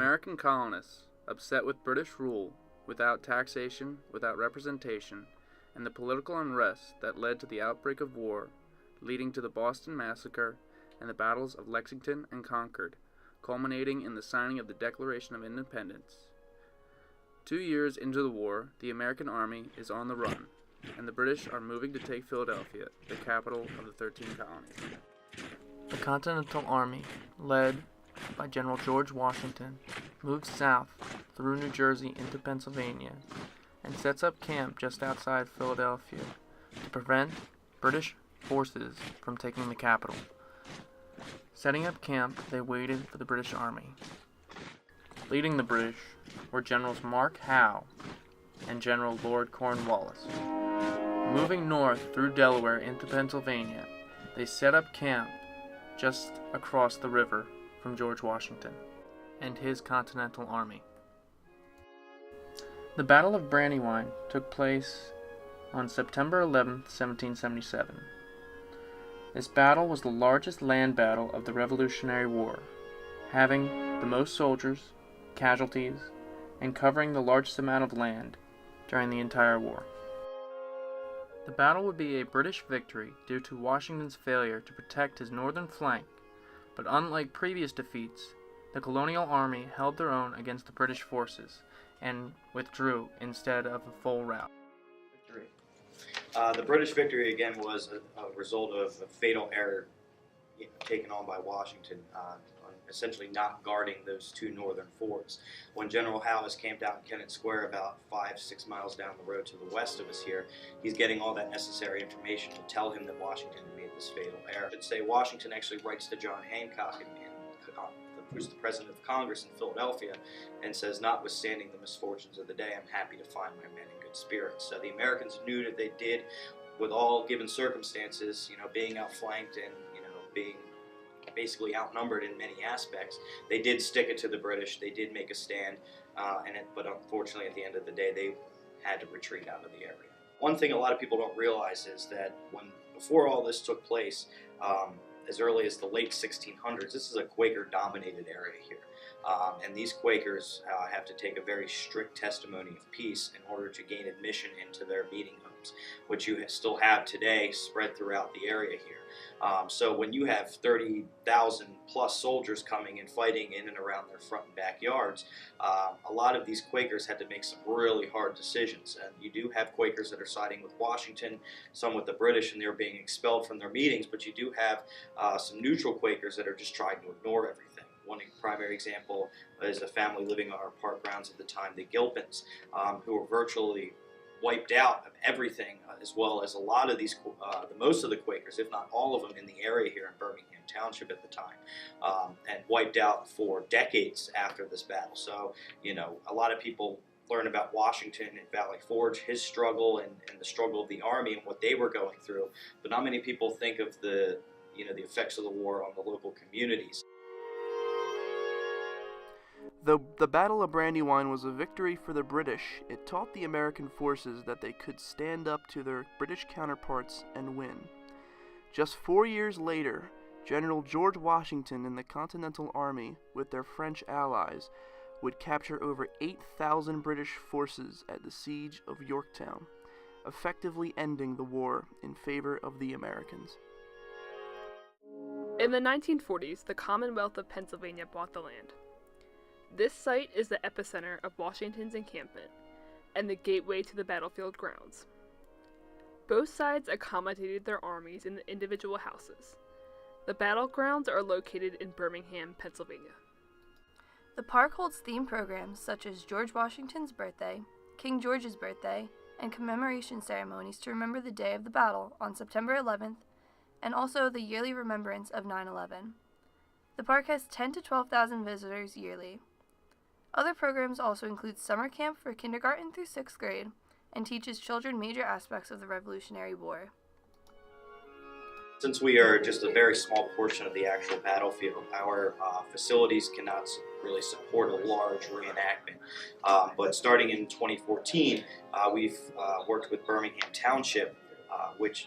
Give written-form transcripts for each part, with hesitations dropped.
American colonists, upset with British rule, without taxation, without representation, and the political unrest that led to the outbreak of war, leading to the Boston Massacre and the battles of Lexington and Concord, culminating in the signing of the Declaration of Independence. 2 years into the war, the American army is on the run, and the British are moving to take Philadelphia, the capital of the 13 colonies. The Continental Army, led by General George Washington, moves south through New Jersey into Pennsylvania and sets up camp just outside Philadelphia to prevent British forces from taking the capital. Setting up camp, they waited for the British Army. Leading the British were Generals Mark Howe and General Lord Cornwallis. Moving north through Delaware into Pennsylvania, they set up camp just across the river from George Washington and his Continental Army. The Battle of Brandywine took place on September 11, 1777. This battle was the largest land battle of the Revolutionary War, having the most soldiers, casualties, and covering the largest amount of land during the entire war. The battle would be a British victory due to Washington's failure to protect his northern flank, but unlike previous defeats, the colonial army held their own against the British forces and withdrew instead of a full rout. The British victory again was a result of a fatal error taken on by Washington, on essentially not guarding those two northern forts. When General Howe is camped out in Kennett Square about 5-6 miles down the road to the west of us here, he's getting all that necessary information to tell him that Washington had made this fatal error. I should say Washington actually writes to John Hancock, who's the President of Congress in Philadelphia, and says, notwithstanding the misfortunes of the day, I'm happy to find my men in good spirits. So the Americans knew that they did, with all given circumstances, being outflanked and, being basically outnumbered in many aspects, they did stick it to the British. They did make a stand, but unfortunately at the end of the day, they had to retreat out of the area. One thing a lot of people don't realize is that before all this took place, as early as the late 1600s, this is a Quaker-dominated area here. And these Quakers have to take a very strict testimony of peace in order to gain admission into their meeting homes, which you still have today spread throughout the area here. So when you have 30,000 plus soldiers coming and fighting in and around their front and backyards, a lot of these Quakers had to make some really hard decisions. And you do have Quakers that are siding with Washington, some with the British, and they're being expelled from their meetings, but you do have some neutral Quakers that are just trying to ignore everything. One primary example is a family living on our park grounds at the time, the Gilpins, who were virtually wiped out of everything, as well as a lot of these, most of the Quakers, if not all of them, in the area here in Birmingham Township at the time, and wiped out for decades after this battle. So, a lot of people learn about Washington and Valley Forge, his struggle and the struggle of the Army and what they were going through, but not many people think of the effects of the war on the local communities. Though the Battle of Brandywine was a victory for the British, it taught the American forces that they could stand up to their British counterparts and win. Just 4 years later, General George Washington and the Continental Army, with their French allies, would capture over 8,000 British forces at the Siege of Yorktown, effectively ending the war in favor of the Americans. In the 1940s, the Commonwealth of Pennsylvania bought the land. This site is the epicenter of Washington's encampment and the gateway to the battlefield grounds. Both sides accommodated their armies in the individual houses. The battlegrounds are located in Birmingham, Pennsylvania. The park holds themed programs such as George Washington's birthday, King George's birthday, and commemoration ceremonies to remember the day of the battle on September 11th, and also the yearly remembrance of 9/11. The park has 10,000 to 12,000 visitors yearly. Other programs also include summer camp for kindergarten through 6th grade and teaches children major aspects of the Revolutionary War. Since we are just a very small portion of the actual battlefield, our facilities cannot really support a large reenactment. But starting in 2014, we've worked with Birmingham Township,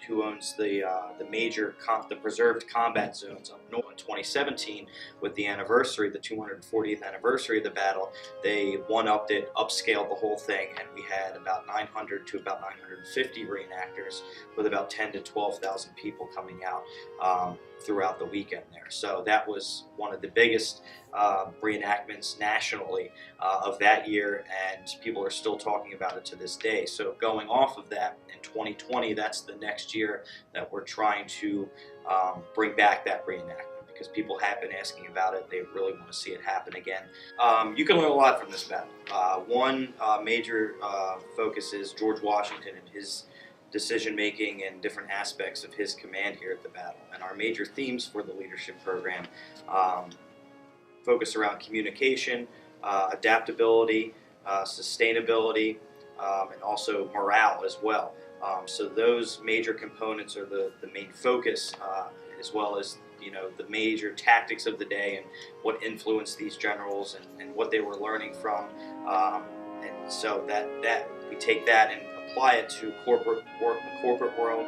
who owns the preserved combat zones up north. in 2017, with the anniversary, the 240th anniversary of the battle, they one-upped it, upscaled the whole thing, and we had about 900 to about 950 reenactors, with about 10 to 12,000 people coming out throughout the weekend there. So that was one of the biggest reenactments nationally of that year, and people are still talking about it to this day. So going off of that, in 2020, that's the next year that we're trying to bring back that reenactment, because people have been asking about it. They really want to see it happen again. You can learn a lot from this battle. One major focus is George Washington and his decision-making and different aspects of his command here at the battle. And our major themes for the leadership program focus around communication, adaptability, sustainability, and also morale as well. So those major components are the main focus, as well as the major tactics of the day and what influenced these generals and what they were learning from. And so that we take that and apply it to corporate work, the corporate world.